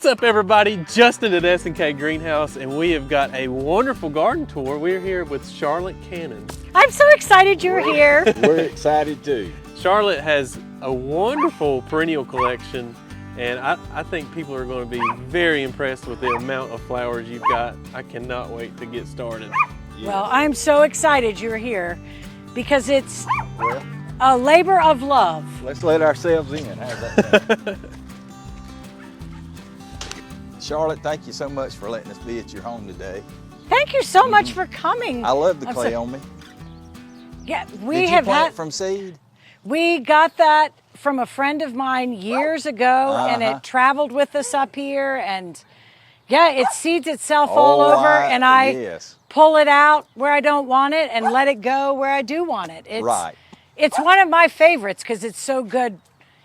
What's up, everybody? Justin at S&K Greenhouse, and we have got a wonderful garden tour. We're here with Charlotte Cannon. I'm so excited you're here. We're excited too. Charlotte has a wonderful perennial collection, and I think people are going to be very impressed with the amount of flowers you've got. I cannot wait to get started. Well, I'm so excited you're here because it's a labor of love. Let's let ourselves in. How's that sound? Charlotte, thank you so much for letting us be at your home today. Thank you so much for coming. I love the clay on me. Yeah, Did you plant from seed? We got that from a friend of mine years ago, and it traveled with us up here, and yeah, it seeds itself all over, and I pull it out where I don't want it and let it go where I do want it. It's one of my favorites because it's so good.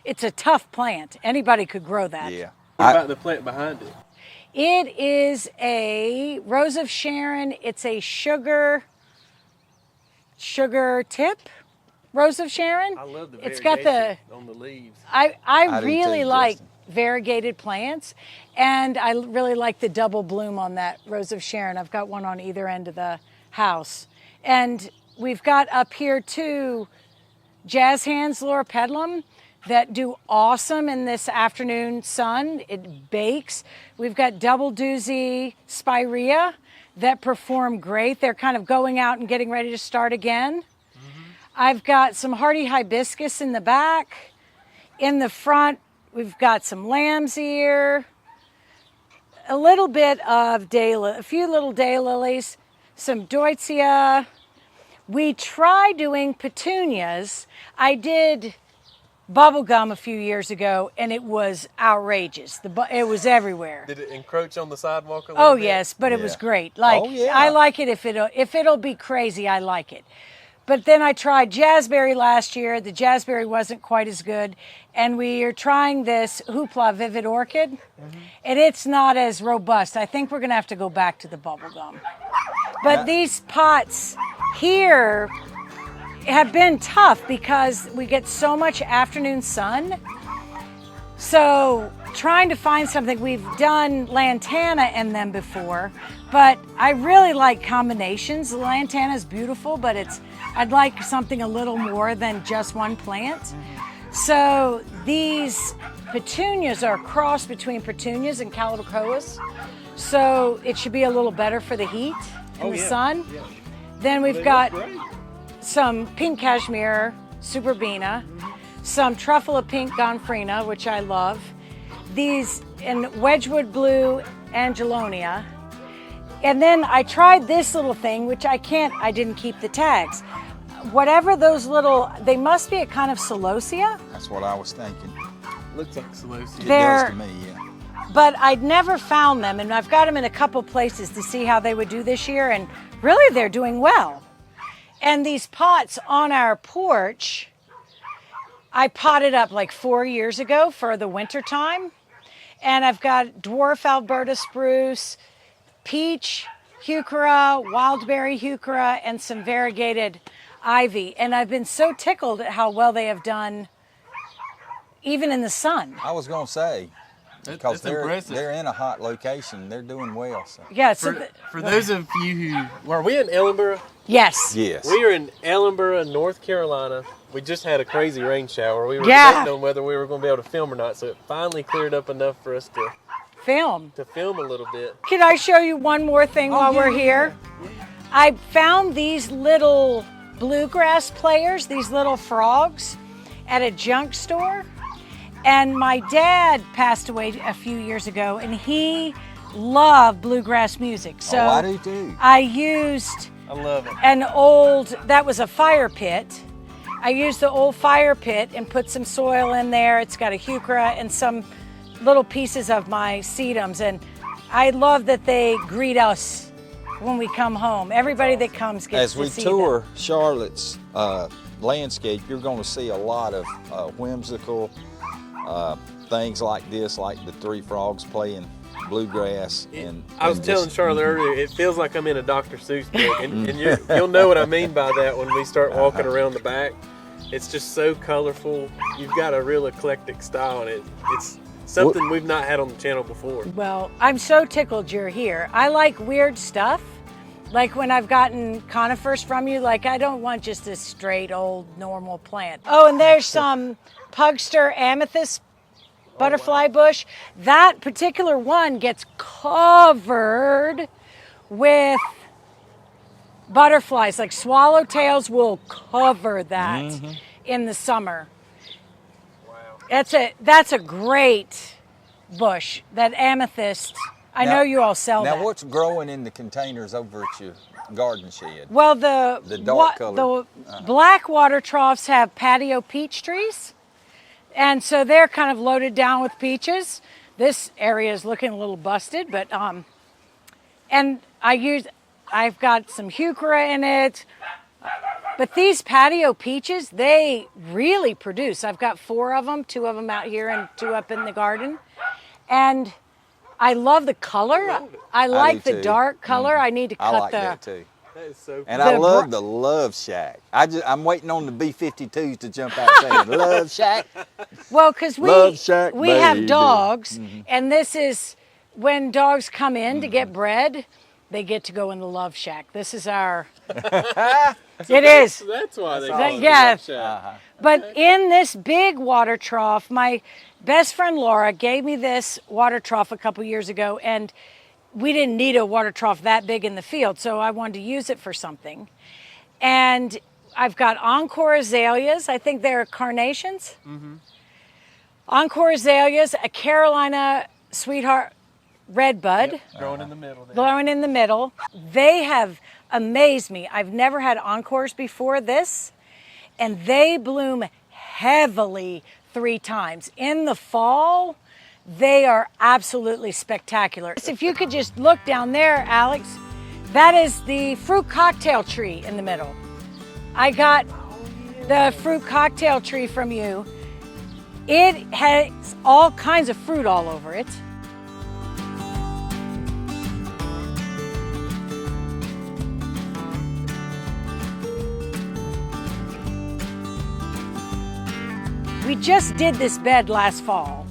It's a tough plant. Anybody could grow that. Yeah. What about the plant behind it? It is a Rose of Sharon. It's a sugar tip Rose of Sharon. I love the it's got the on the leaves. I really like variegated plants, and I really like the double bloom on that Rose of Sharon. I've got one on either end of the house. And we've got up here too jazz hands loropetalum that do awesome in this afternoon sun. It bakes. We've got double doozy spirea that perform great. They're kind of going out and getting ready to start again. I've got some hardy hibiscus in the back. In the front, we've got some lamb's ear, a little bit of a few little daylilies, some deutzia. We tried doing petunias. I did bubblegum a few years ago, and it was outrageous. It was everywhere. Did it encroach on the sidewalk a little bit? Yes, but it was great. Like, I like it if it'll be crazy, I like it. But then I tried jazzberry last year. The jazzberry wasn't quite as good. And we are trying this Hoopla Vivid Orchid, and it's not as robust. I think we're gonna have to go back to the bubblegum. But these pots here have been tough because we get so much afternoon sun. So trying to find something, we've done lantana in them before, but I really like combinations. The lantana is beautiful, but I'd like something a little more than just one plant. So these petunias are a cross between petunias and calicoas. So it should be a little better for the heat and the sun. Yeah. Then we've got some pink cashmere superbena, some truffle of pink gomphrena, which I love. These in Wedgwood blue angelonia. And then I tried this little thing, which I didn't keep the tags. Whatever those little, they must be a kind of celosia. That's what I was thinking. Looks like celosia. It does to me, yeah. But I'd never found them, and I've got them in a couple places to see how they would do this year, and really they're doing well. And these pots on our porch, I potted up like 4 years ago for the winter time. And I've got dwarf Alberta spruce, peach heuchera, wildberry heuchera, and some variegated ivy. And I've been so tickled at how well they have done even in the sun. I was going to say, because impressive. They're in a hot location. They're doing well. So. Yeah. For those of you who, are we in Ellenboro? Yes. Yes. We are in Ellenboro, North Carolina. We just had a crazy rain shower. We were debating on whether we were going to be able to film or not, so it finally cleared up enough for us to film a little bit. Can I show you one more thing while we're here? Yeah. I found these little bluegrass players, these little frogs, at a junk store. And my dad passed away a few years ago, and he loved bluegrass music. So I do too. I used love it. That was a fire pit. I used the old fire pit and put some soil in there. It's got a heuchera and some little pieces of my sedums. And I love that they greet us when we come home. Everybody that comes gets to see them. As we tour Charlotte's landscape, you're going to see a lot of whimsical things like this, like the three frogs playing bluegrass. I was telling Charlotte earlier, it feels like I'm in a Dr. Seuss book, and you'll know what I mean by that when we start walking around the back. It's just so colorful. You've got a real eclectic style, and Something we've not had on the channel before. Well, I'm so tickled you're here. I like weird stuff. Like when I've gotten conifers from you, like I don't want just a straight old normal plant. Oh, and there's some pugster amethyst butterfly bush. That particular one gets covered with butterflies. Like swallowtails will cover that in the summer. Wow. That's a great bush, that amethyst. I know you all sell that. Now what's growing in the containers over at your garden shed? Well, the dark color. The black water troughs have patio peach trees. And so they're kind of loaded down with peaches. This area is looking a little busted, but and I've got some heuchera in it. But these patio peaches, they really produce. I've got 4 of them, 2 of them out here and 2 up in the garden. And I love the color. I like the dark color. I need to cut I like that too. That is so cool. And I love the Love Shack. I'm waiting on the B-52s to jump out saying, Love Shack. Well, because we have dogs, and this is when dogs come in to get bread, they get to go in the Love Shack. This is our... It is. That's why they call it the Love Shack. But in this big water trough, my best friend Laura gave me this water trough a couple years ago, and we didn't need a water trough that big in the field, so I wanted to use it for something. And I've got encore azaleas. I think they're carnations. Encore azaleas, a Carolina sweetheart redbud. Yep, growing in the middle. Growing in the middle. They have amazed me. I've never had encores before this, and they bloom heavily 3 times. In the fall, they are absolutely spectacular. If you could just look down there, Alex, that is the fruit cocktail tree in the middle. I got the fruit cocktail tree from you. It has all kinds of fruit all over it. We just did this bed last fall.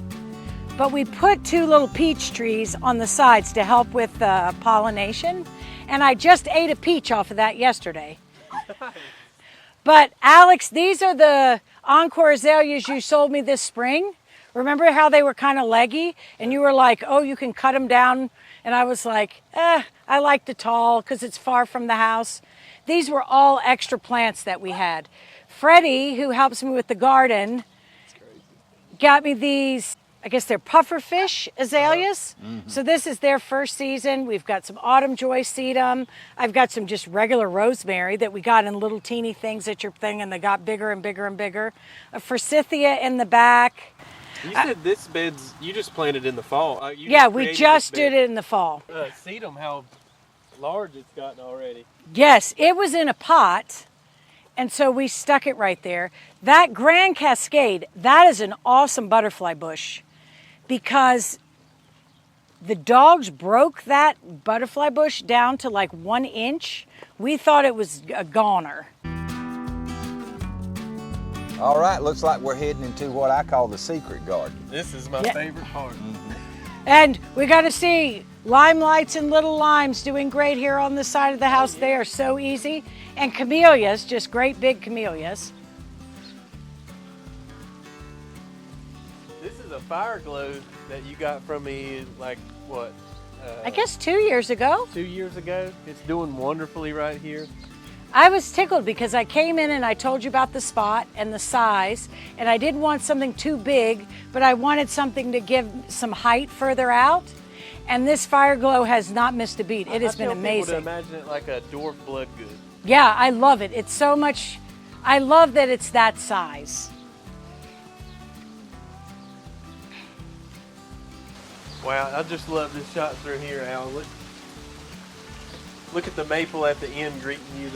But we put 2 little peach trees on the sides to help with pollination. And I just ate a peach off of that yesterday. But Alex, these are the encore azaleas you sold me this spring. Remember how they were kind of leggy? And you were like, oh, you can cut them down. And I was like, I like the tall because it's far from the house. These were all extra plants that we had. Freddie, who helps me with the garden, got me these, I guess they're pufferfish azaleas. So this is their first season. We've got some autumn joy sedum. I've got some just regular rosemary that we got in little teeny things at your thing, and they got bigger and bigger and bigger. A forsythia in the back. You said this bed's, you just planted in the fall. Yeah, we just did it in the fall. Sedum, how large it's gotten already. Yes, it was in a pot. And so we stuck it right there. That Grand Cascade, that is an awesome butterfly bush because the dogs broke that butterfly bush down to like 1 inch. We thought it was a goner. All right, looks like we're heading into what I call the secret garden. This is my favorite part. And we got to see limelights and little limes doing great here on the side of the house. They are so easy. And camellias, just great big camellias. This is a fire glow that you got from me, like what? I guess 2 years ago. 2 years ago. It's doing wonderfully right here. I was tickled because I came in and I told you about the spot and the size, and I didn't want something too big, but I wanted something to give some height further out. And this fire glow has not missed a beat. It has been amazing. I would imagine it like a dwarf bloodgood. Yeah, I love it. It's so much, I love that it's that size. Wow, I just love this shot through here, Al. Look at the maple at the end greeting you.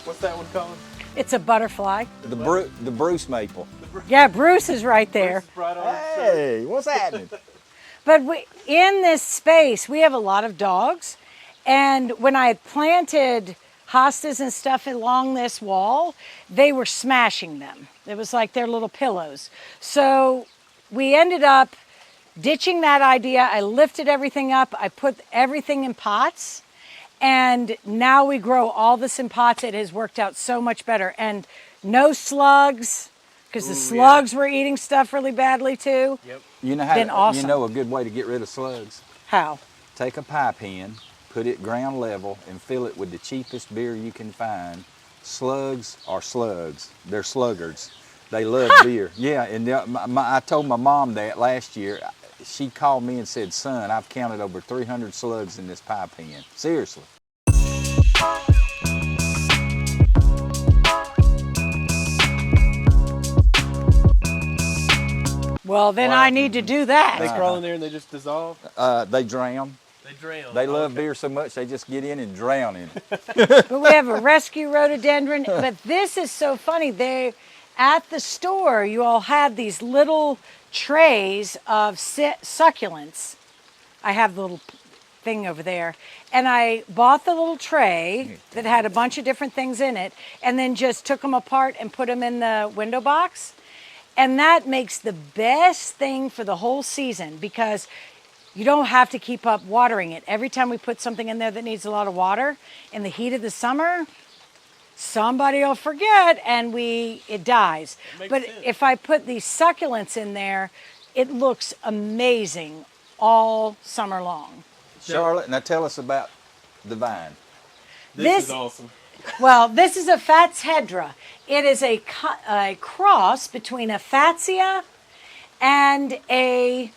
What's that one called? It's a butterfly. The Bruce maple. Yeah, Bruce is right there. Bruce is right on. Hey, what's happening? But in this space, we have a lot of dogs. And when I had planted hostas and stuff along this wall, they were smashing them. It was like their little pillows. So we ended up ditching that idea, I lifted everything up. I put everything in pots. And now we grow all this in pots. It has worked out so much better. And no slugs, because the slugs were eating stuff really badly too. Yep. You know how? Been awesome. You know a good way to get rid of slugs? How? Take a pie pen, put it ground level, and fill it with the cheapest beer you can find. Slugs are slugs. They're sluggards. They love beer. Yeah, and I told my mom that last year. She called me and said, son, I've counted over 300 slugs in this pie pen. Seriously. Well, then I need to do that. They crawl in there and they just dissolve? They drown. They drown. They love beer so much they just get in and drown in it. But we have a rescue rhododendron. But this is so funny. At the store, you all had these little trays of succulents. I have the little thing over there. And I bought the little tray that had a bunch of different things in it and then just took them apart and put them in the window box. And that makes the best thing for the whole season because you don't have to keep up watering it. Every time we put something in there that needs a lot of water in the heat of the summer, somebody will forget and it dies. But if I put these succulents in there, it looks amazing all summer long. Charlotte, now tell us about the vine. This is awesome. Well, this is a Fats hedra. It is a cross between a Fatsia and a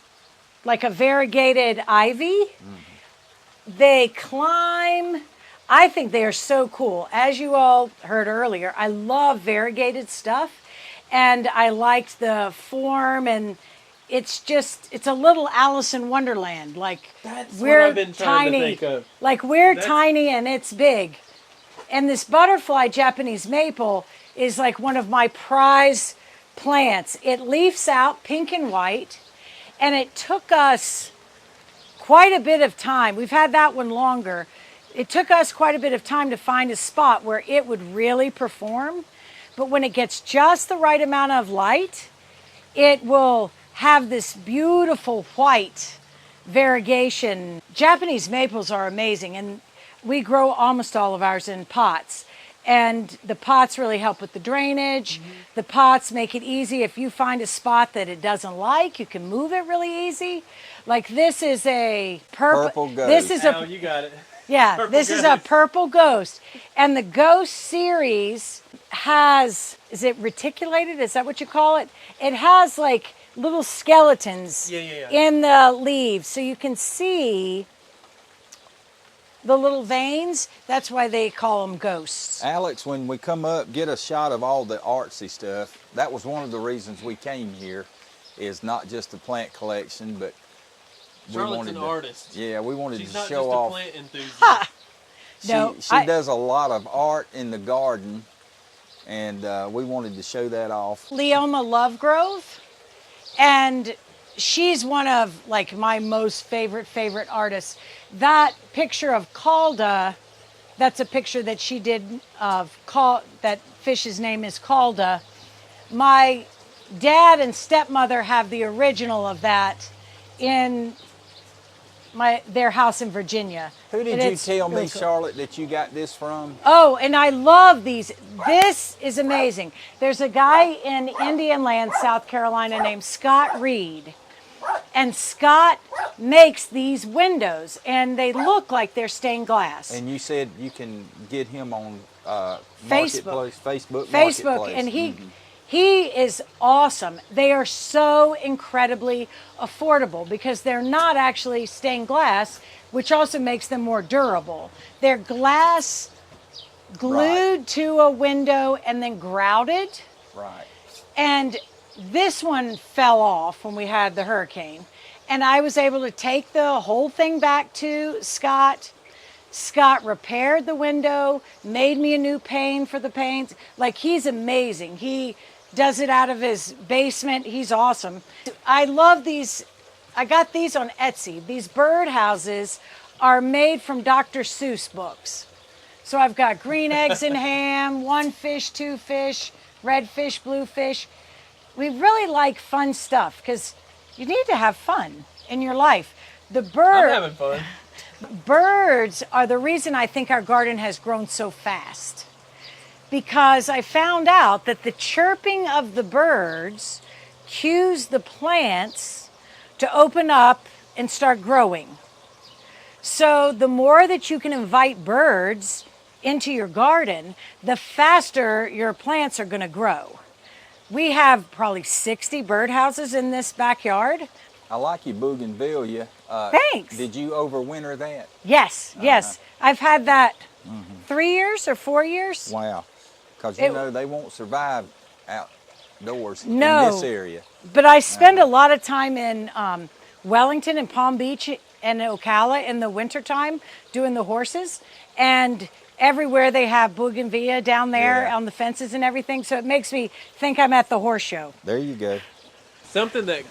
variegated ivy. Mm-hmm. They climb. I think they are so cool. As you all heard earlier, I love variegated stuff, and I liked the form, and it's a little Alice in Wonderland. That's we're what I've been trying tiny, to think of. We're tiny and it's big. And this butterfly Japanese maple is like one of my prize plants. It leaves out pink and white, and it took us quite a bit of time. We've had that one longer. It took us quite a bit of time to find a spot where it would really perform. But when it gets just the right amount of light, it will have this beautiful white variegation. Japanese maples are amazing, and we grow almost all of ours in pots. And the pots really help with the drainage. Mm-hmm. The pots make it easy. If you find a spot that it doesn't like, you can move it really easy. Like this is a purple ghost. This is you got it. Yeah, Purple this ghost. is a purple ghost. And the ghost series has, is it reticulated? Is that what you call it? It has like little skeletons in the leaves. So you can see the little veins. That's why they call them ghosts. Alex, when we come up, get a shot of all the artsy stuff. That was one of the reasons we came here, is not just a plant collection, but Charlotte's an artist. Yeah, we wanted She's to not show just off. A plant enthusiast. She does a lot of art in the garden, and we wanted to show that off. Leoma Lovegrove, and she's one of like my most favorite artists. That picture of Calda, that's a picture that she did of that fish's name is Calda. My dad and stepmother have the original of that in their house in Virginia. Who did you tell me, Charlotte, that you got this from? Oh, and I love these. This is amazing. There's a guy in Indian Land, South Carolina, named Scott Reed. And Scott makes these windows, and they look like they're stained glass. And you said you can get him on Facebook, Marketplace. And he is awesome. They are so incredibly affordable because they're not actually stained glass, which also makes them more durable. They're glass glued to a window and then grouted. Right. And this one fell off when we had the hurricane. And I was able to take the whole thing back to Scott. Scott repaired the window, made me a new pane for the panes. Like, he's amazing. He does it out of his basement. He's awesome. I love these. I got these on Etsy. These bird houses are made from Dr. Seuss books. So I've got green eggs and ham, 1 fish, 2 fish, red fish, blue fish. We really like fun stuff because You need to have fun in your life. I'm having fun. Birds are the reason I think our garden has grown so fast. Because I found out that the chirping of the birds cues the plants to open up and start growing. So the more that you can invite birds into your garden, the faster your plants are going to grow. We have probably 60 birdhouses in this backyard. I like your bougainvillea. Thanks. Did you overwinter that? Yes, yes. I've had that 3 years or 4 years. Wow. Because you know they won't survive outdoors in No. this area. But I spend a lot of time in Wellington and Palm Beach and Ocala in the wintertime doing the horses. And everywhere they have bougainvillea down there on the fences and everything. So it makes me think I'm at the horse show. There you go. Something that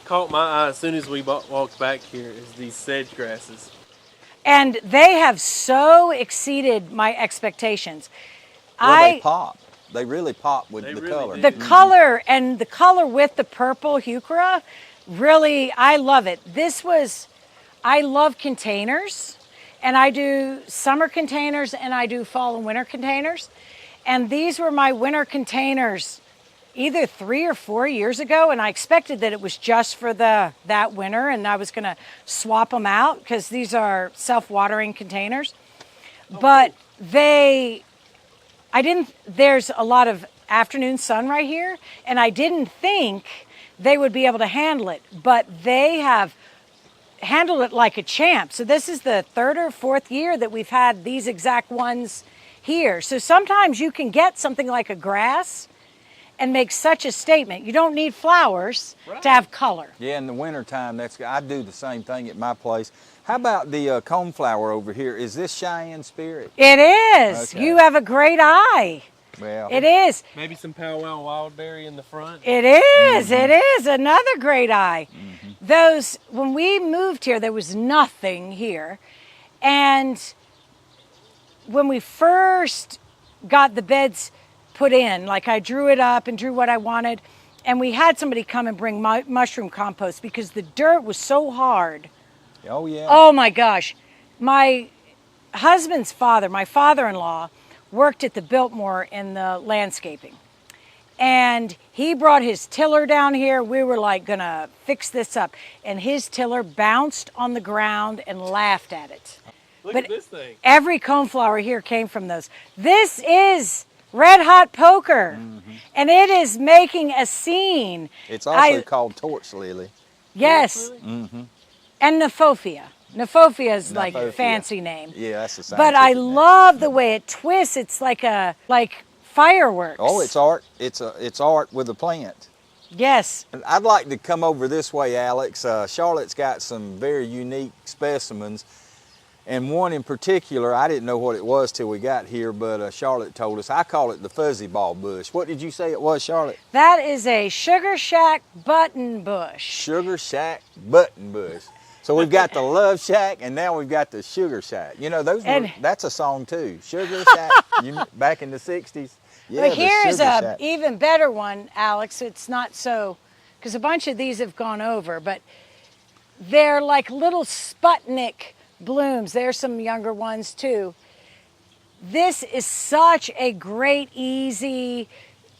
caught my eye as soon as we walked back here is these sedge grasses. And they have so exceeded my expectations. Well, they pop. They really pop with the color. The color and the color with the purple heuchera, really, I love it. I love containers, and I do summer containers and I do fall and winter containers. And these were my winter containers either 3 or 4 years ago, and I expected that it was just for that winter, and I was going to swap them out because these are self-watering containers. But there's a lot of afternoon sun right here, and I didn't think they would be able to handle it, but they have handled it like a champ. So this is the 3rd or 4th year that we've had these exact ones here. So sometimes you can get something like a grass and make such a statement. You don't need flowers to have color. Yeah, in the wintertime, I do the same thing at my place. How about the coneflower over here? Is this Cheyenne Spirit? It is. Okay. You have a great eye. Well, it is. Maybe some powwow wildberry in the front. It is. It is another great eye. Those, when we moved here, there was nothing here. And when we first got the beds put in, like I drew it up and drew what I wanted, and we had somebody come and bring mushroom compost because the dirt was so hard. Oh, yeah. Oh, my gosh. My husband's father, my father-in-law, worked at the Biltmore in the landscaping. And he brought his tiller down here. We were like gonna fix this up. And his tiller bounced on the ground and laughed at it. Look at this thing. Every coneflower here came from those. This is red hot poker. And it is making a scene. It's also called torch lily. Yes. And Nephofia. Nephofia is like a fancy name. Yeah, that's the same. But I love the way it twists. It's like fireworks. Oh, it's art. It's art with a plant. Yes. I'd like to come over this way, Alex. Charlotte's got some very unique specimens. And one in particular, I didn't know what it was till we got here, but Charlotte told us. I call it the fuzzy ball bush. What did you say it was, Charlotte? That is a sugar shack button bush. Sugar shack button bush. So we've got the love shack, and now we've got the sugar shack. You know, that's a song too. Sugar shack, back in the 60s. Yeah, but here's a even better one, Alex. It's not so, because a bunch of these have gone over, but they're like little Sputnik blooms. There's some younger ones too. This is such a great, easy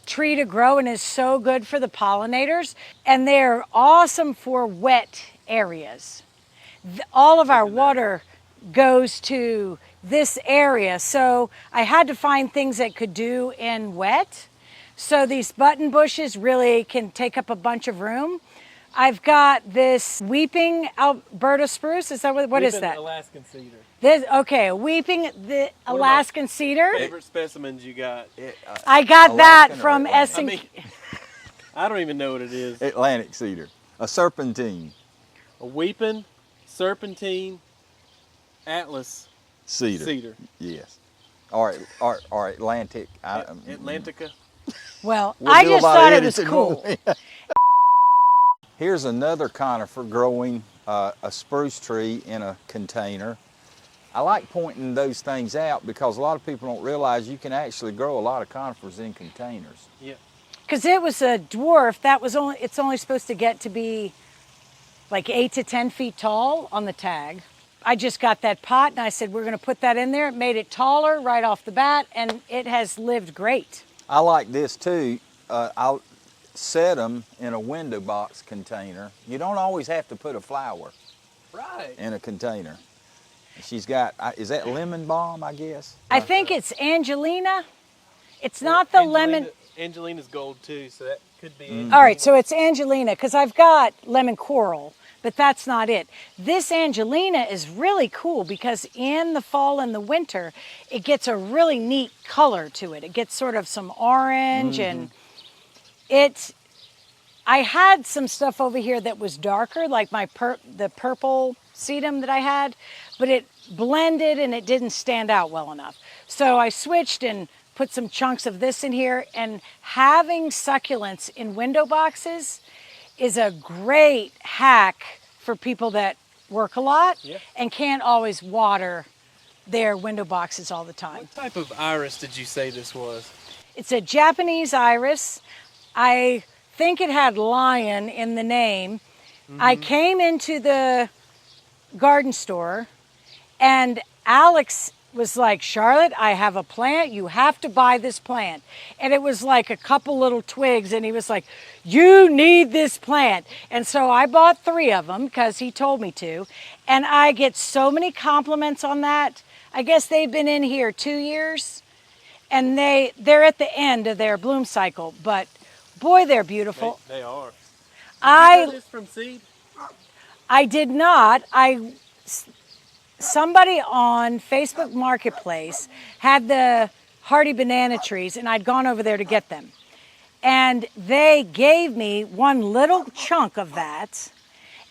tree to grow and is so good for the pollinators. And they're awesome for wet areas. All of our water goes to this area. So I had to find things that could do in wet. So these button bushes really can take up a bunch of room. I've got this weeping Alberta spruce. Is that what is that? Alaskan cedar. The Alaskan cedar. Favorite specimens you got? I got that from S&K. I don't even know what it is. Atlantic cedar. A serpentine. A weeping, serpentine, Atlas cedar. Yes. Or Atlantic. Atlantica. Well, I just thought it was cool. Here's another conifer growing a spruce tree in a container. I like pointing those things out because a lot of people don't realize you can actually grow a lot of conifers in containers. Yeah. Because it was a dwarf, it's only supposed to get to be like 8 to 10 feet tall on the tag. I just got that pot and I said, we're gonna put that in there. It made it taller right off the bat and it has lived great. I like this too. I'll set them in a window box container. You don't always have to put a flower in a container. She's got, is that lemon balm, I guess? I think it's Angelina. It's not the lemon. Angelina's gold too, so that could be All right, so it's Angelina, because I've got lemon coral, but that's not it. This Angelina is really cool because in the fall and the winter, it gets a really neat color to it. It gets sort of some orange and I had some stuff over here that was darker, like the purple sedum that I had, but it blended and it didn't stand out well enough. So I switched and put some chunks of this in here, and having succulents in window boxes is a great hack for people that work a lot and can't always water their window boxes all the time. What type of iris did you say this was? It's a Japanese iris. I think it had lion in the name. I came into the garden store and Alex was like, Charlotte, I have a plant. You have to buy this plant. And it was like a couple little twigs. And he was like, you need this plant. And so I bought 3 of them because he told me to. And I get so many compliments on that. I guess they've been in here 2 years. And they're at the end of their bloom cycle. But boy, they're beautiful. They are. Did you get this from seed? I did not. Somebody on Facebook Marketplace had the hardy banana trees, and I'd gone over there to get them. And they gave me one little chunk of that,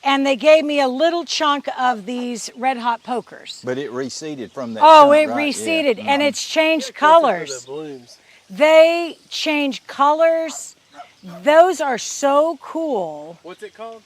and they gave me a little chunk of these red hot pokers. But it reseeded from that Oh, chunk, it right? reseeded, Yeah. and it's changed colors. The blooms. They change colors. Those are so cool. What's it called?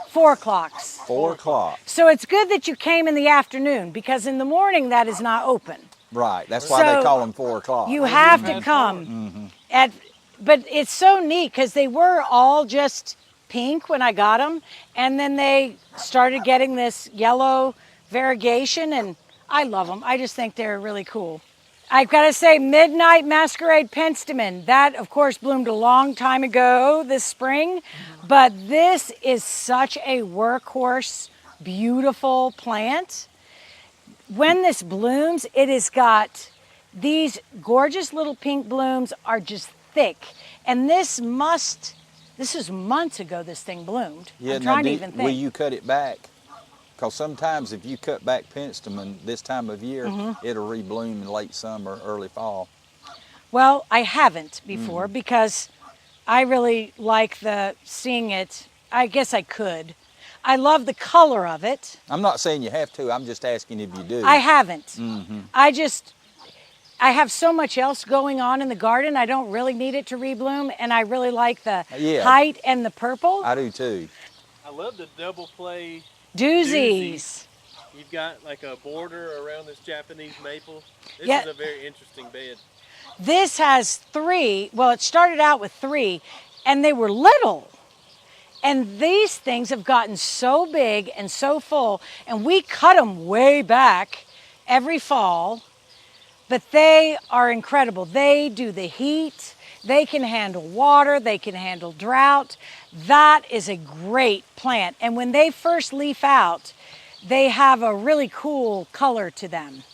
4 o'clocks. 4 o'clock. So it's good that you came in the afternoon because in the morning that is not open. Right, that's why they call them 4 o'clock. You have to come. But it's so neat because they were all just pink when I got them, and then they started getting this yellow variegation, and I love them. I just think they're really cool. I've got to say, Midnight Masquerade Penstemon, that of course bloomed a long time ago this spring, but this is such a workhorse, beautiful plant. When this blooms, it has got these gorgeous little pink blooms are just thick. And this is months ago this thing bloomed. Yeah, I'm trying to even think. Will you cut it back? Because sometimes if you cut back penstemon this time of year, it'll rebloom in late summer, early fall. Well, I haven't before because I really like seeing it. I guess I could. I love the color of it. I'm not saying you have to, I'm just asking if you do. I haven't. I have so much else going on in the garden, I don't really need it to rebloom, and I really like the height and the purple. I do too. I love the double play doozies. You've got like a border around this Japanese maple. This is a very interesting bed. This has 3, well, it started out with 3, and they were little. And these things have gotten so big and so full, and we cut them way back every fall, but they are incredible. They do the heat, they can handle water, they can handle drought. That is a great plant. And when they first leaf out, they have a really cool color to them.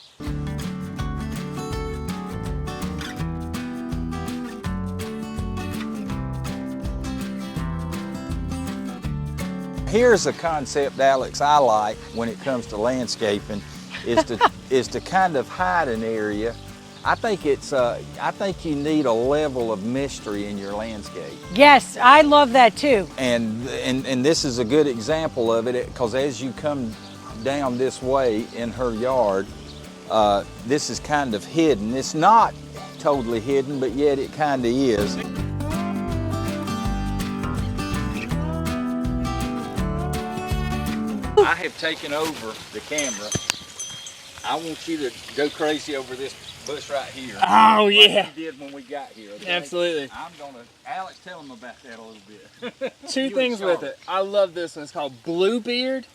Here's a concept, Alex, I like when it comes to landscaping, is to kind of hide an area. I think you need a level of mystery in your landscape. Yes, I love that too. And this is a good example of it, because as you come down this way in her yard, this is kind of hidden. It's not totally hidden, but yet it kind of is. I have taken over the camera. I want you to go crazy over this bush right here. Oh, yeah. We did when we got here. Okay? Absolutely. Alex, tell them about that a little bit. Two things with it. I love this one. It's called Bluebeard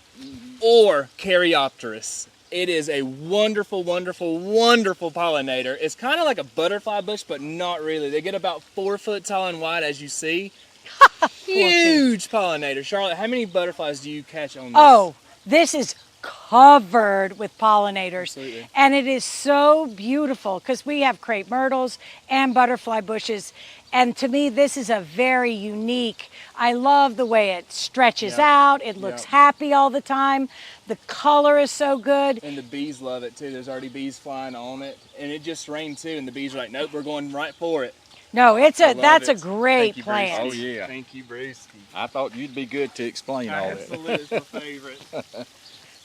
or Caryopteris. It is a wonderful, wonderful, wonderful pollinator. It's kind of like a butterfly bush, but not really. They get about 4 foot tall and wide, as you see. Huge pollinator. Charlotte, how many butterflies do you catch on this? Oh, this is covered with pollinators. Absolutely. And it is so beautiful because we have crepe myrtles and butterfly bushes. And to me, this is a very unique, I love the way it stretches out. It looks happy all the time. The color is so good. And the bees love it too. There's already bees flying on it. And it just rained too. And the bees are like, nope, we're going right for it. No, that's a great plant. Oh yeah. Thank you, Bruce. I thought you'd be good to explain all that. Absolutely, it's my favorite.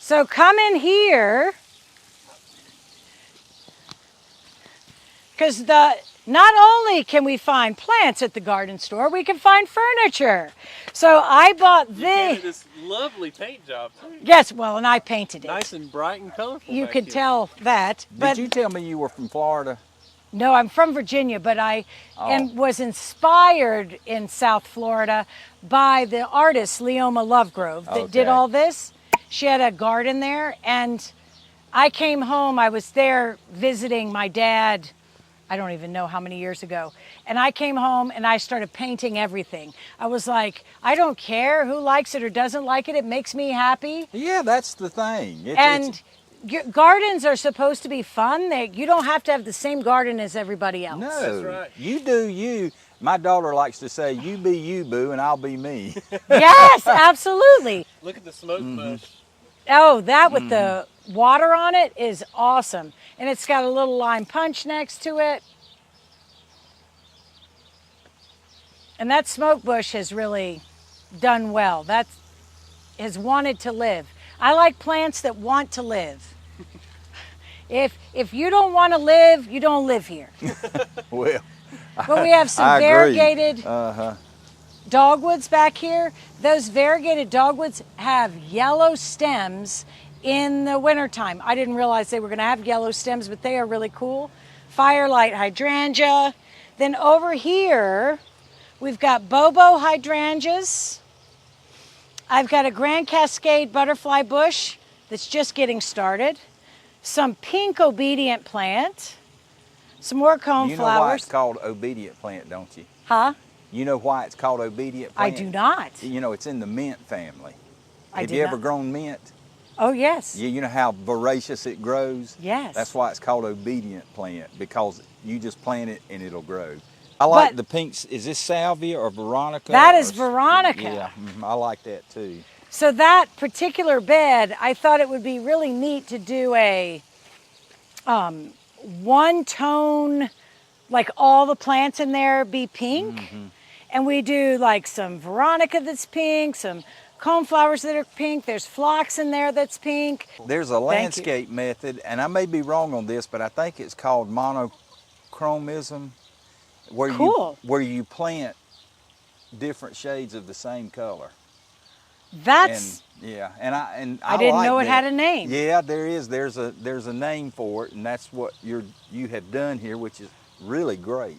So come in here, because not only can we find plants at the garden store, we can find furniture. So I bought this lovely paint job too. Yes, well, and I painted it. Nice and bright and colorful. You could tell that. Did you tell me you were from Florida? No, I'm from Virginia, but I was inspired in South Florida by the artist Leoma Lovegrove that did all this. She had a garden there, and I came home. I was there visiting my dad, I don't even know how many years ago. And I came home and I started painting everything. I was like, I don't care who likes it or doesn't like it. It makes me happy. Yeah, that's the thing. Gardens are supposed to be fun. You don't have to have the same garden as everybody else. No, that's right. You do you. My daughter likes to say, you be you, boo, and I'll be me. Yes, absolutely. Look at the smoke bush. Oh, that with the water on it is awesome. And it's got a little lime punch next to it. And that smoke bush has really done well. That has wanted to live. I like plants that want to live. If you don't want to live, you don't live here. Well, but we have some variegated dogwoods back here. Those variegated dogwoods have yellow stems in the wintertime. I didn't realize they were going to have yellow stems, but they are really cool. Firelight hydrangea. Then over here, we've got Bobo hydrangeas. I've got a Grand Cascade butterfly bush that's just getting started. Some pink obedient plant. Some more coneflowers. You know why it's called obedient plant, don't you? Huh? You know why it's called obedient plant? I do not. You know, it's in the mint family. Have you ever grown mint? Oh, yes. Yeah, you know how voracious it grows? Yes. That's why it's called obedient plant, because you just plant it and it'll grow. I like the pinks. Is this salvia or veronica? That is veronica. Yeah, I like that too. So that particular bed, I thought it would be really neat to do a one tone, like all the plants in there be pink. And we do like some veronica that's pink, some coneflowers that are pink. There's phlox in there that's pink. There's a landscape method, and I may be wrong on this, but I think it's called monochromism, where you plant different shades of the same color. That's I didn't like know it that. had a name. Yeah, there is. There's a name for it, and that's what you have done here, which is really great.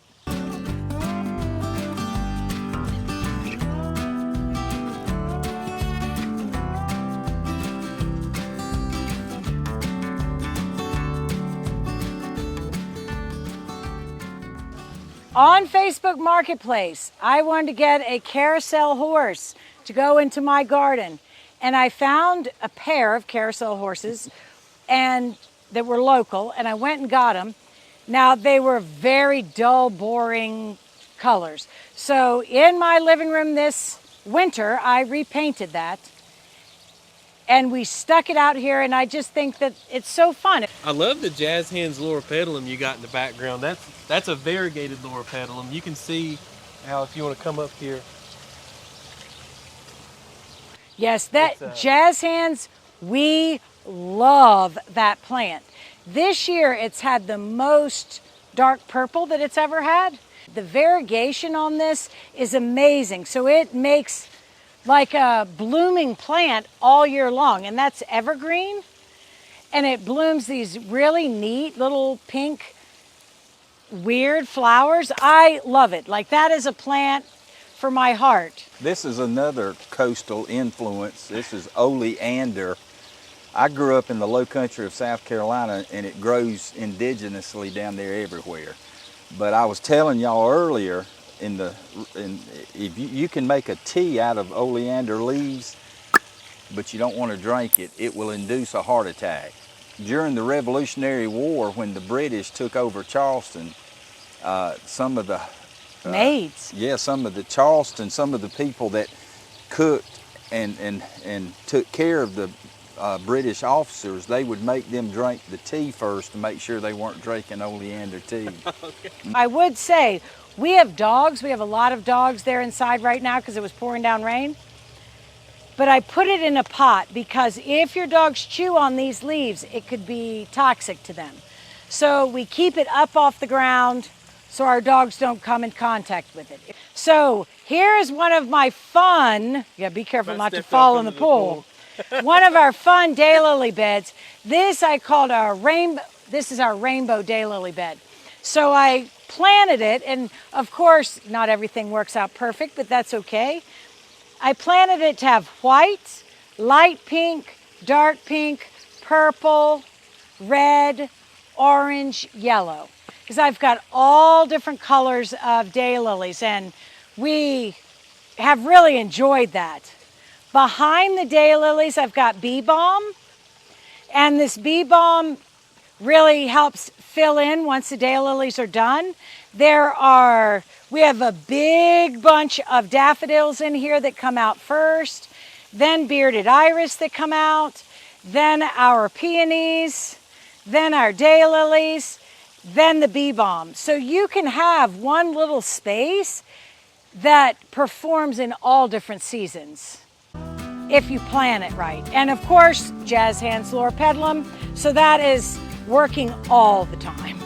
On Facebook Marketplace, I wanted to get a carousel horse to go into my garden. And I found a pair of carousel horses that were local, and I went and got them. Now, they were very dull, boring colors. So in my living room this winter, I repainted that. And we stuck it out here, and I just think that it's so fun. I love the Jazz Hands loropetalum you got in the background. That's a variegated loropetalum. You can see how, if you want to come up here. Yes, that Jazz Hands, we love that plant. This year, it's had the most dark purple that it's ever had. The variegation on this is amazing. So it makes like a blooming plant all year long, and that's evergreen. And it blooms these really neat little pink weird flowers. I love it. Like that is a plant for my heart. This is another coastal influence. This is oleander. I grew up in the low country of South Carolina, and it grows indigenously down there everywhere. But I was telling y'all earlier, if you can make a tea out of oleander leaves, but you don't want to drink it, it will induce a heart attack. During the Revolutionary War, when the British took over Charleston, some of the maids. Yeah, some of the people that cooked and took care of the British officers, they would make them drink the tea first to make sure they weren't drinking oleander tea. Okay. I would say, we have dogs. We have a lot of dogs there inside right now because it was pouring down rain. But I put it in a pot because if your dogs chew on these leaves, it could be toxic to them. So we keep it up off the ground so our dogs don't come in contact with it. So here is one of my fun, be careful not to fall in the pool. One of our fun daylily beds. This I called our rainbow, this is our rainbow daylily bed. So I planted it, and of course, not everything works out perfect, but that's okay. I planted it to have white, light pink, dark pink, purple, red, orange, yellow. Because I've got all different colors of daylilies, and we have really enjoyed that. Behind the daylilies, I've got bee balm, and this bee balm really helps fill in once the daylilies are done. We have a big bunch of daffodils in here that come out first, then bearded iris that come out, then our peonies, then our daylilies, then the bee balm. So you can have one little space that performs in all different seasons if you plan it right. And of course, jazz hands loropetalum, so that is working all the time.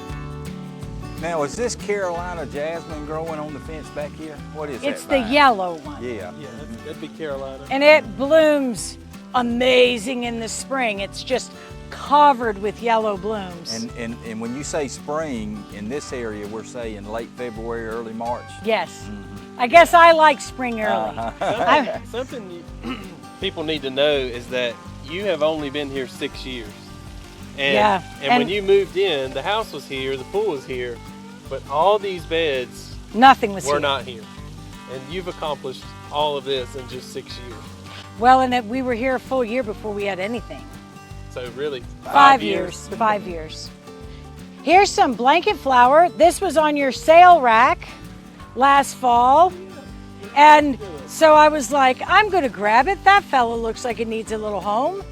Now, is this Carolina jasmine growing on the fence back here? What is that? It's the yellow one. Yeah. Yeah, that'd be Carolina. And it blooms amazing in the spring. It's just covered with yellow blooms. And when you say spring, in this area, we're saying late February, early March? Yes. Mm-hmm. I guess I like spring early. Something people need to know is that you have only been here 6 years. And when you moved in, the house was here, the pool was here, but all these beds were not here. And you've accomplished all of this in just 6 years. Well, and we were here a full year before we had anything. So really, 5 years. 5 years. Here's some blanket flower. This was on your sale rack last fall. And so I was like, I'm going to grab it. That fella looks like it needs a little home.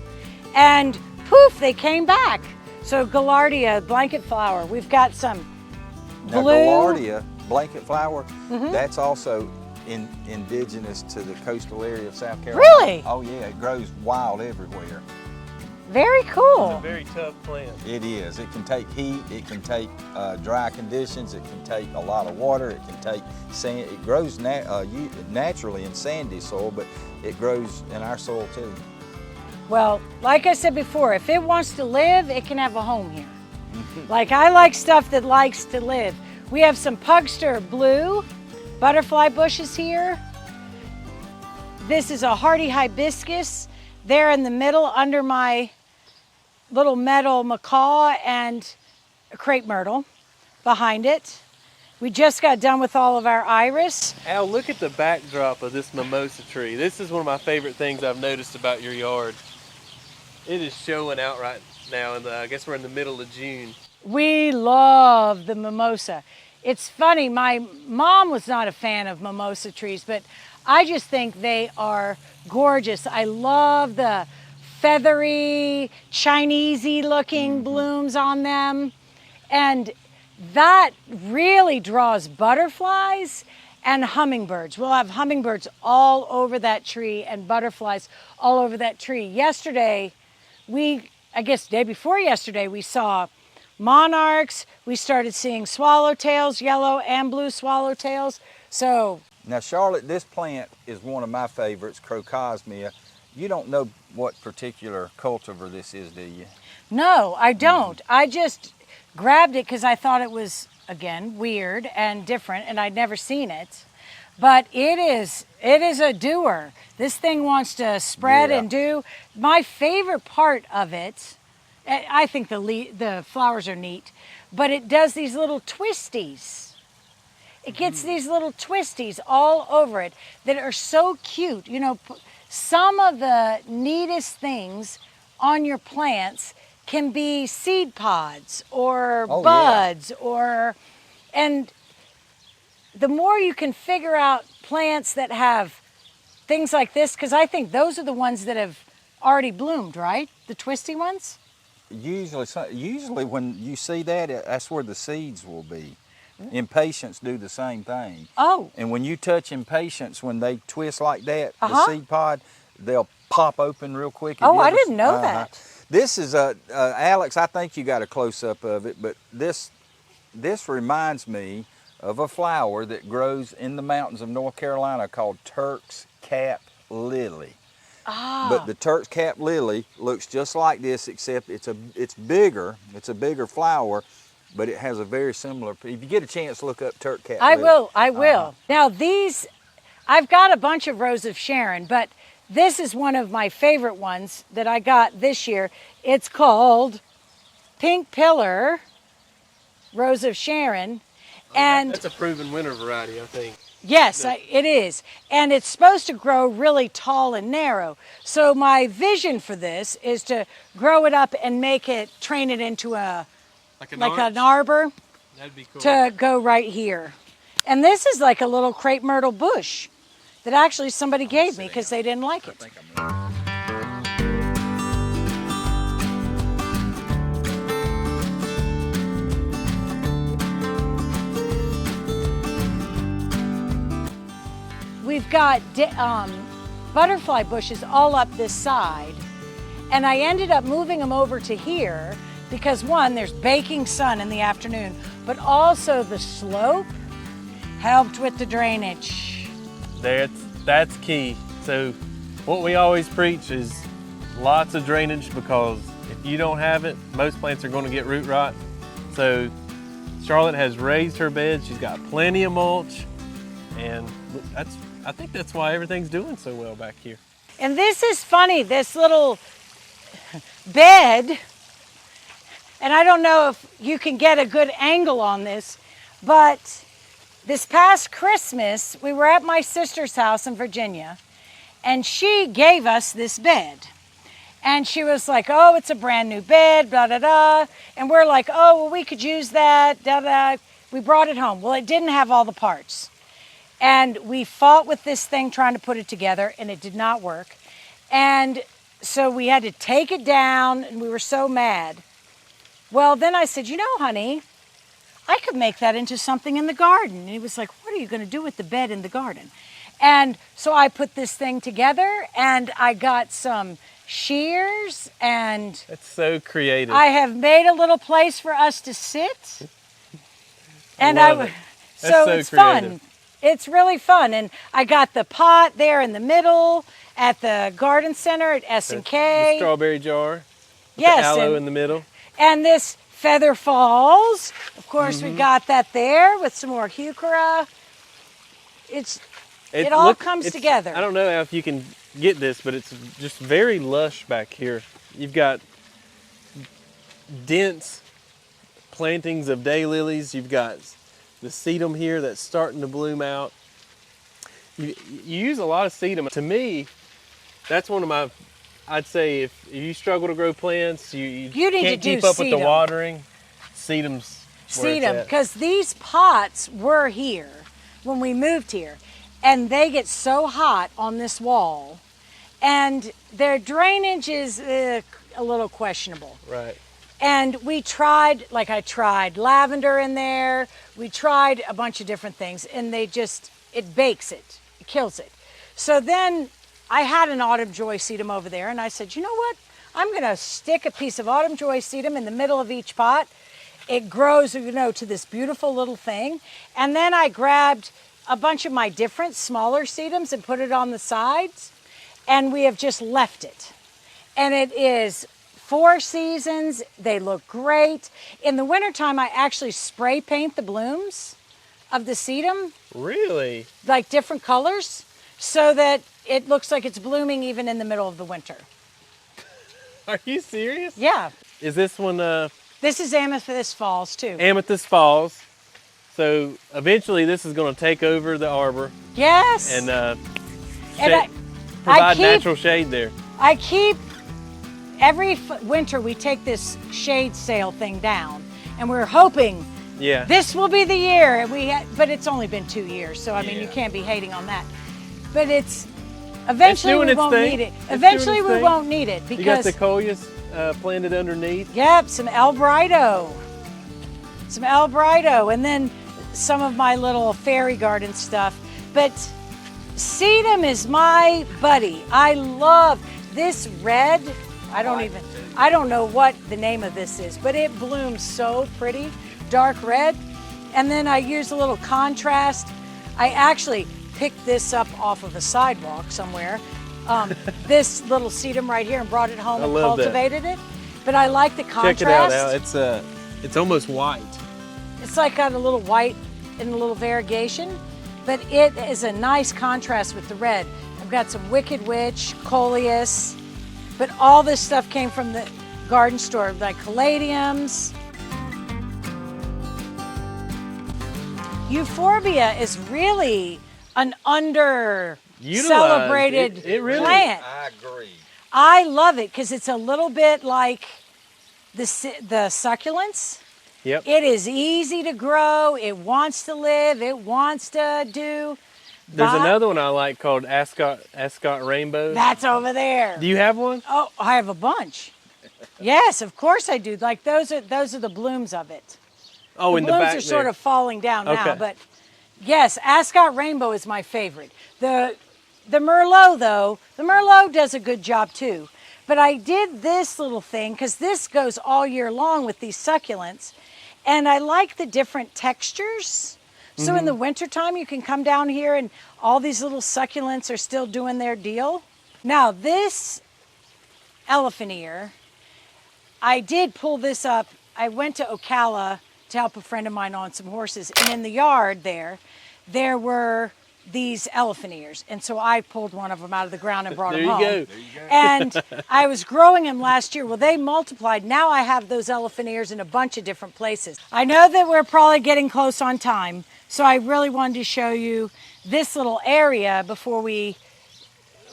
And poof, they came back. So Gaillardia blanket flower. We've got some blue. Now, Gaillardia blanket flower, that's also indigenous to the coastal area of South Carolina. Really? Oh yeah, it grows wild everywhere. Very cool. It's a very tough plant. It is. It can take heat. It can take dry conditions. It can take a lot of water. It can take sand. It grows naturally in sandy soil, but it grows in our soil too. Well, like I said before, if it wants to live, it can have a home here. Like I like stuff that likes to live. We have some pugster blue butterfly bushes here. This is a hardy hibiscus. There in the middle under my little metal macaw and a crepe myrtle behind it. We just got done with all of our iris. Al, look at the backdrop of this mimosa tree. This is one of my favorite things I've noticed about your yard. It is showing out right now, I guess we're in the middle of June. We love the mimosa. It's funny, my mom was not a fan of mimosa trees, but I just think they are gorgeous. I love the feathery, Chinese-y looking blooms on them. And that really draws butterflies and hummingbirds. We'll have hummingbirds all over that tree and butterflies all over that tree. Yesterday, I guess day before yesterday, we saw monarchs. We started seeing swallowtails, yellow and blue swallowtails. So now, Charlotte, this plant is one of my favorites, Crocosmia. You don't know what particular cultivar this is, do you? No, I don't. I just grabbed it because I thought it was again, weird and different, and I'd never seen it. But it is a doer. This thing wants to spread and do. My favorite part of it, I think the flowers are neat, but it does these little twisties. It gets these little twisties all over it that are so cute. You know, some of the neatest things on your plants can be seed pods or buds and the more you can figure out plants that have things like this, because I think those are the ones that have already bloomed, right? The twisty ones? Usually when you see that, that's where the seeds will be. Impatiens do the same thing. Oh. And when you touch impatiens, when they twist like that, the seed pod, they'll pop open real quick. Oh, I didn't know that. This is, Alex, I think you got a close-up of it, but this reminds me of a flower that grows in the mountains of North Carolina called Turk's Cap Lily. But the Turk's Cap Lily looks just like this, except it's bigger. It's a bigger flower, but it has a very similar. If you get a chance, look up Turk's Cap Lily. I will. Now these, I've got a bunch of Rose of Sharon, but this is one of my favorite ones that I got this year. It's called Pink Pillar Rose of Sharon. And that's a proven winter variety, I think. Yes, it is. And it's supposed to grow really tall and narrow. So my vision for this is to grow it up and train it into like an arbor. That'd be cool. To go right here. And this is like a little crepe myrtle bush that actually somebody gave me because they didn't like it. We've got butterfly bushes all up this side, and I ended up moving them over to here because one, there's baking sun in the afternoon, but also the slope helped with the drainage. That's key. So what we always preach is lots of drainage, because if you don't have it, most plants are going to get root rot. So Charlotte has raised her bed. She's got plenty of mulch, and I think that's why everything's doing so well back here. And this is funny, this little bed, and I don't know if you can get a good angle on this, but this past Christmas, we were at my sister's house in Virginia, and she gave us this bed. And she was like, oh, it's a brand new bed, blah, blah, blah. And we're like, oh, well, we could use that, blah, blah. We brought it home. Well, it didn't have all the parts. And we fought with this thing trying to put it together, and it did not work. And so we had to take it down, and we were so mad. Well, then I said, you know, honey, I could make that into something in the garden. And he was like, what are you going to do with the bed in the garden? And so I put this thing together, and I got some shears, and that's so creative. I have made a little place for us to sit. And so it's creative. Fun. It's really fun. And I got the pot there in the middle at the garden center at S&K. The strawberry jar. Yes. The aloe in the middle. And this feather falls. Of course, we got that there with some more heuchera. It all comes together. I don't know if you can get this, but it's just very lush back here. You've got dense plantings of daylilies. You've got the sedum here that's starting to bloom out. You use a lot of sedum. To me, that's one of my, I'd say if you struggle to grow plants, you can't keep up with the watering, sedum's where it's at. Because these pots were here when we moved here, and they get so hot on this wall, and their drainage is a little questionable. Right. And we tried, I tried lavender in there. We tried a bunch of different things, and it bakes it. It kills it. So then I had an autumn joy sedum over there, and I said, you know what? I'm going to stick a piece of autumn joy sedum in the middle of each pot. It grows, to this beautiful little thing. And then I grabbed a bunch of my different smaller sedums and put it on the sides, and we have just left it. And it is 4 seasons. They look great. In the wintertime, I actually spray paint the blooms of the sedum. Really? Like different colors, so that it looks like it's blooming even in the middle of the winter. Are you serious? Yeah. Is this one? This is Amethyst Falls too. Amethyst Falls. So eventually this is going to take over the arbor. Yes. And, provide natural shade there. I keep, every winter we take this shade sail thing down, and we're hoping this will be the year. But it's only been 2 years, so I mean, you can't be hating on that. But eventually we won't need it. Eventually we won't need it because... You got the coleus planted underneath? Yep, some Albrido. Some Albrido, and then some of my little fairy garden stuff. But sedum is my buddy. I love this red. I don't know what the name of this is, but it blooms so pretty, dark red. And then I use a little contrast. I actually picked this up off of a sidewalk somewhere. This little sedum right here, and brought it home and cultivated it. But I like the contrast. Check it out, Al. It's almost white. It's like got a little white and a little variegation, but it is a nice contrast with the red. I've got some Wicked Witch, coleus, but all this stuff came from the garden store, like caladiums. Euphorbia is really an under-celebrated plant. I agree. I love it because it's a little bit like the succulents. Yep. It is easy to grow. It wants to live. It wants to do. There's another one I like called Ascot Rainbow. That's over there. Do you have one? Oh, I have a bunch. Yes, of course I do. Like those are the blooms of it. Oh, in the back blooms are sort of falling down now, Okay. but yes, Ascot Rainbow is my favorite. The Merlot though, the Merlot does a good job too. But I did this little thing because this goes all year long with these succulents. And I like the different textures. So in the wintertime, you can come down here and all these little succulents are still doing their deal. Now this elephant ear, I did pull this up. I went to Ocala to help a friend of mine on some horses. And in the yard there were these elephant ears. And so I pulled one of them out of the ground and brought them home. There you go. And I was growing them last year. Well, they multiplied. Now I have those elephant ears in a bunch of different places. I know that we're probably getting close on time, so I really wanted to show you this little area before we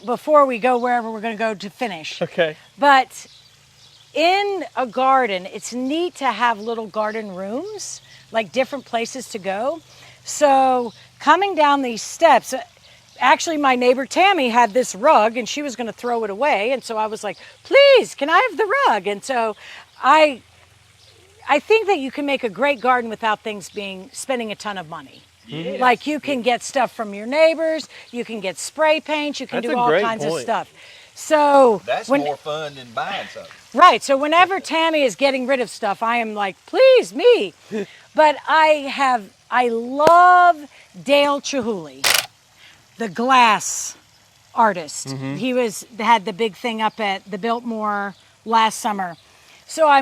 go wherever we're going to go to finish. Okay. But in a garden, it's neat to have little garden rooms, like different places to go. So coming down these steps, actually my neighbor Tammy had this rug and she was going to throw it away. And so I was like, please, can I have the rug? And so I think that you can make a great garden without things spending a ton of money. Yes. Like you can get stuff from your neighbors, you can get spray paint, you can do all kinds of stuff. So that's more fun than buying something. Right. So whenever Tammy is getting rid of stuff, I am like, please, me. But I love Dale Chihuly, the glass artist. He had the big thing up at the Biltmore last summer. So I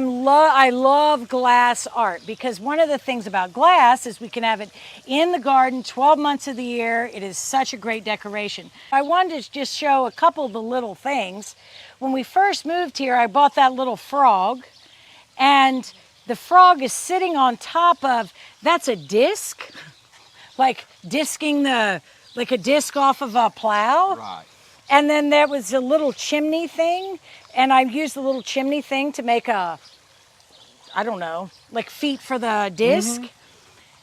love glass art because one of the things about glass is we can have it in the garden 12 months of the year. It is such a great decoration. I wanted to just show a couple of the little things. When we first moved here, I bought that little frog, and the frog is sitting on top of, that's a disc, like disking like a disc off of a plow. Right. And then there was a little chimney thing, and I used the little chimney thing to make I don't know, like feet for the disc.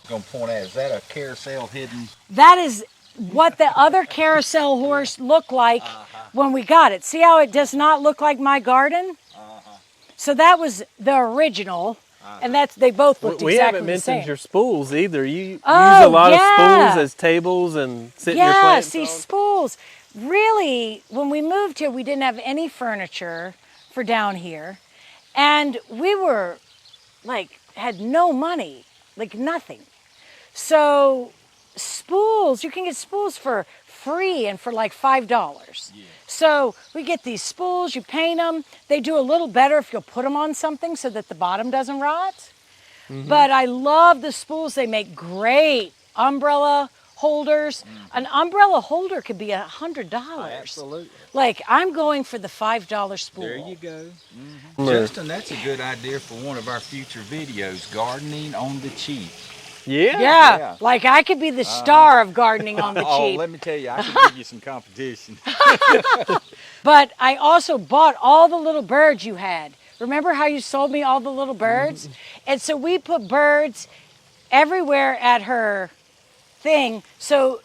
Gonna point out, is that a carousel hidden? That is what the other carousel horse looked like when we got it. See how it does not look like my garden? So that was the original, and they both looked exactly the same. We haven't mentioned your spools either. You use a lot of spools as tables and sit your plants on. Yeah, see, spools. Really, when we moved here, we didn't have any furniture for down here, and we were had no money, like nothing. So spools, you can get spools for free and for like $5. Yeah. So we get these spools, you paint them. They do a little better if you'll put them on something so that the bottom doesn't rot. But I love the spools. They make great umbrella holders. An umbrella holder could be $100. Absolutely. Like, I'm going for the $5 spool. There you go. Justin, that's a good idea for one of our future videos, gardening on the cheap. Yeah. Like I could be the star of gardening on the cheap. Oh, let me tell you, I could give you some competition. But I also bought all the little birds you had. Remember how you sold me all the little birds? And so we put birds everywhere at her thing. So,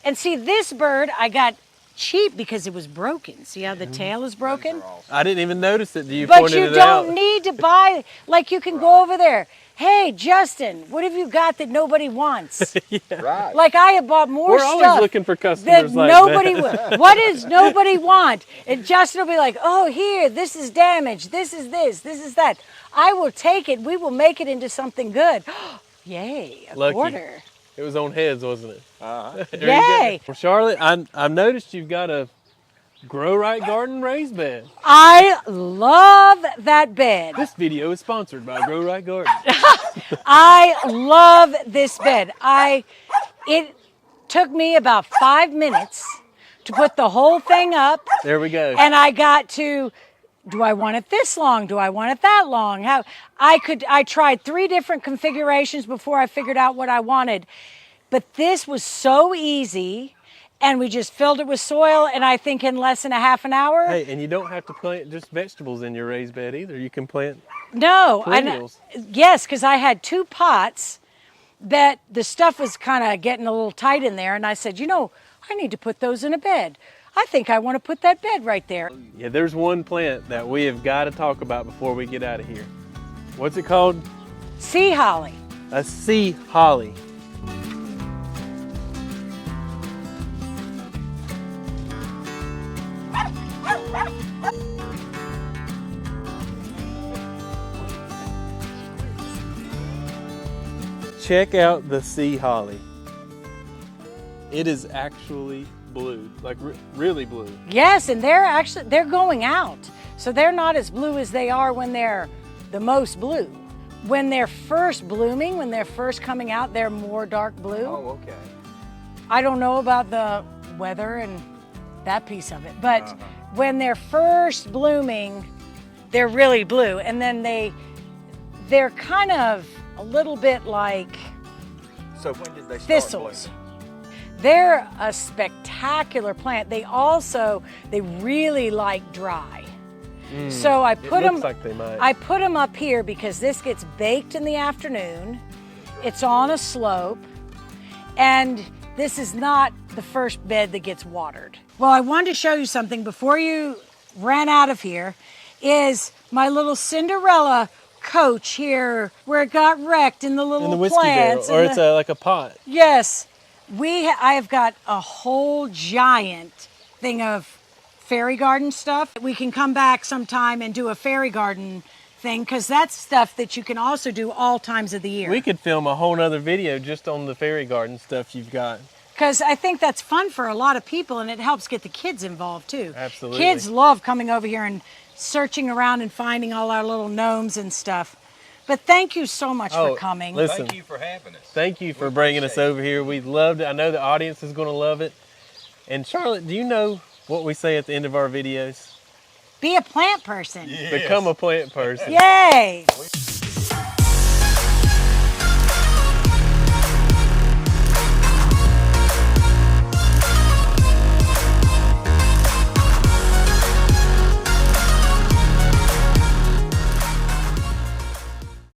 and see, this bird I got cheap because it was broken. See how the tail is broken? I didn't even notice it. You but pointed you it out. don't need to buy, like you can go over there. Hey, Justin, what have you got that nobody wants? Right. Like I have bought more We're stuff. always looking for customers that like nobody that. What does nobody want? And Justin will be like, oh, here, this is damaged. This is this. This is that. I will take it. We will make it into something good. Yay, a Lucky. quarter. It was on heads, wasn't it? Yay. Well, Charlotte, I've noticed you've got a Grow Right Garden raised bed. I love that bed. This video is sponsored by Grow Right Garden. I love this bed. It took me about 5 minutes to put the whole thing up. There we go. And I got to, do I want it this long? Do I want it that long? I tried 3 different configurations before I figured out what I wanted. But this was so easy. And we just filled it with soil, and I think in less than a half an hour. Hey, and you don't have to plant just vegetables in your raised bed either. You can plant perennials. Yes, because I had 2 pots that the stuff was kind of getting a little tight in there, and I said, you know, I need to put those in a bed. I think I want to put that bed right there. Yeah, there's one plant that we have got to talk about before we get out of here. What's it called? Sea holly. A sea holly. Check out the sea holly. It is actually blue, like really blue. Yes, and they're going out. So they're not as blue as they are when they're the most blue. When they're first blooming, when they're first coming out, they're more dark blue. Oh, okay. I don't know about the weather and that piece of it, but when they're first blooming, they're really blue. And then they're kind of a little bit like So when did they start thistles. blooming? They're a spectacular plant. They really like dry. So I put them. Like they might. I put them up here because this gets baked in the afternoon. It's on a slope, and this is not the first bed that gets watered. Well, I wanted to show you something before you ran out of here. Is my little Cinderella coach here where it got wrecked in the little in the whiskey plants. barrel, or it's like a pot. Yes, I have got a whole giant thing of fairy garden stuff. We can come back sometime and do a fairy garden thing because that's stuff that you can also do all times of the year. We could film a whole nother video just on the fairy garden stuff you've got. Because I think that's fun for a lot of people and it helps get the kids involved too. Absolutely. Kids love coming over here and searching around and finding all our little gnomes and stuff. But thank you so much for coming. Listen, Thank you for having us. Thank you for bringing us over here. We loved it. I know the audience is going to love it. And Charlotte, do you know what we say at the end of our videos? Be a plant person. Yes. Become a plant person. Yay!